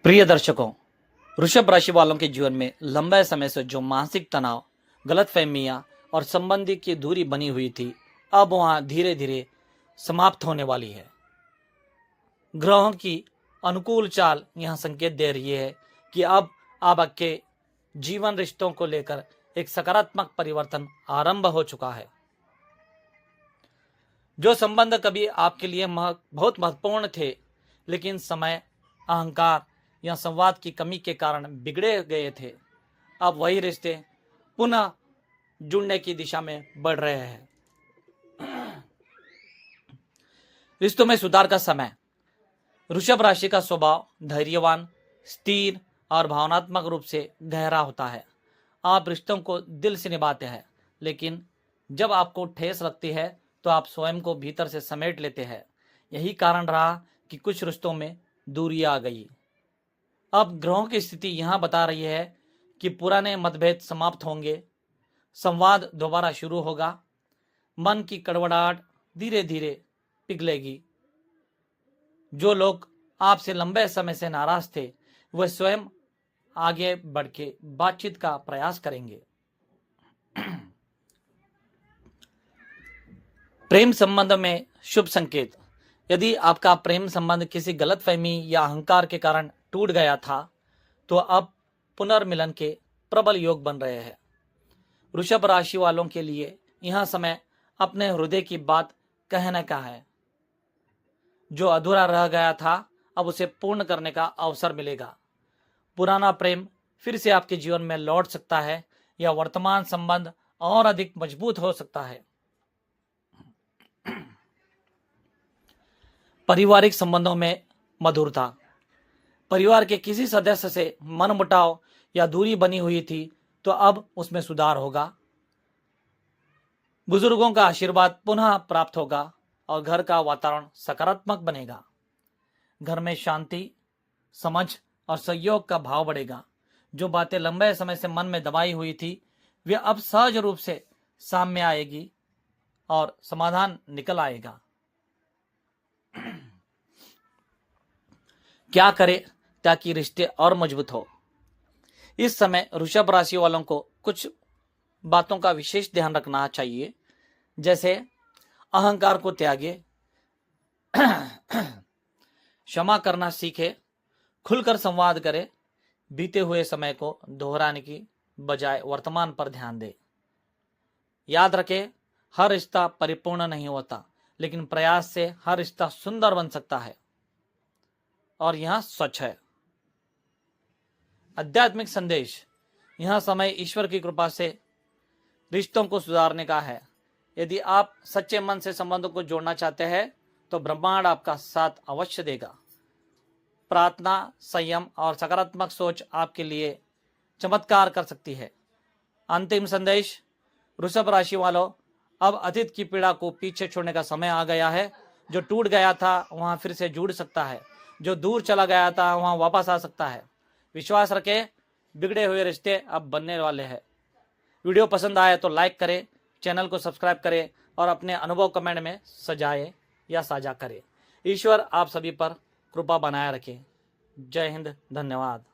प्रिय दर्शकों, वृषभ राशि वालों के जीवन में लंबे समय से जो मानसिक तनाव, गलतफहमियां और संबंधी की दूरी बनी हुई थी, अब वहां धीरे धीरे समाप्त होने वाली है। ग्रहों की अनुकूल चाल यहां संकेत दे रही है कि अब आपके जीवन रिश्तों को लेकर एक सकारात्मक परिवर्तन आरंभ हो चुका है। जो संबंध कभी आपके लिए बहुत महत्वपूर्ण थे, लेकिन समय, अहंकार या संवाद की कमी के कारण बिगड़े गए थे, अब वही रिश्ते पुनः जुड़ने की दिशा में बढ़ रहे हैं। रिश्तों में सुधार का समय। वृषभ राशि का स्वभाव धैर्यवान, स्थिर और भावनात्मक रूप से गहरा होता है। आप रिश्तों को दिल से निभाते हैं, लेकिन जब आपको ठेस लगती है तो आप स्वयं को भीतर से समेट लेते हैं। यही कारण रहा कि कुछ रिश्तों में दूरी आ गई। अब ग्रहों की स्थिति यहाँ बता रही है कि पुराने मतभेद समाप्त होंगे, संवाद दोबारा शुरू होगा, मन की कड़वड़ाहट धीरे धीरे पिघलेगी। जो लोग आपसे लंबे समय से नाराज थे, वह स्वयं आगे बढ़ के बातचीत का प्रयास करेंगे। प्रेम संबंध में शुभ संकेत। यदि आपका प्रेम संबंध किसी गलतफहमी या अहंकार के कारण टूट गया था, तो अब पुनर्मिलन के प्रबल योग बन रहे हैं। वृषभ राशि वालों के लिए यह समय अपने हृदय की बात कहने का है। जो अधूरा रह गया था, अब उसे पूर्ण करने का अवसर मिलेगा। पुराना प्रेम फिर से आपके जीवन में लौट सकता है या वर्तमान संबंध और अधिक मजबूत हो सकता है। पारिवारिक संबंधों में मधुरता। परिवार के किसी सदस्य से मनमुटाव या दूरी बनी हुई थी, तो अब उसमें सुधार होगा। बुजुर्गों का आशीर्वाद पुनः प्राप्त होगा और घर का वातावरण सकारात्मक बनेगा। घर में शांति, समझ और सहयोग का भाव बढ़ेगा। जो बातें लंबे समय से मन में दबाई हुई थी, वे अब सहज रूप से सामने आएगी और समाधान निकल आएगा। क्या करें ताकि रिश्ते और मजबूत हो? इस समय वृषभ राशि वालों को कुछ बातों का विशेष ध्यान रखना चाहिए, जैसे अहंकार को त्यागे, क्षमा करना सीखे, खुलकर संवाद करें, बीते हुए समय को दोहराने की बजाय वर्तमान पर ध्यान दें। याद रखें, हर रिश्ता परिपूर्ण नहीं होता, लेकिन प्रयास से हर रिश्ता सुंदर बन सकता है और यह सच है। आध्यात्मिक संदेश। यह समय ईश्वर की कृपा से रिश्तों को सुधारने का है। यदि आप सच्चे मन से संबंधों को जोड़ना चाहते हैं, तो ब्रह्मांड आपका साथ अवश्य देगा। प्रार्थना, संयम और सकारात्मक सोच आपके लिए चमत्कार कर सकती है। अंतिम संदेश। वृषभ राशि वालों, अब अतीत की पीड़ा को पीछे छोड़ने का समय आ गया है। जो टूट गया था वहां फिर से जुड़ सकता है, जो दूर चला गया था वहां वापस आ सकता है। विश्वास रखें, बिगड़े हुए रिश्ते अब बनने वाले हैं। वीडियो पसंद आए तो लाइक करें, चैनल को सब्सक्राइब करें और अपने अनुभव कमेंट में सजाएं या साझा करें। ईश्वर आप सभी पर कृपा बनाए रखे। जय हिंद, धन्यवाद।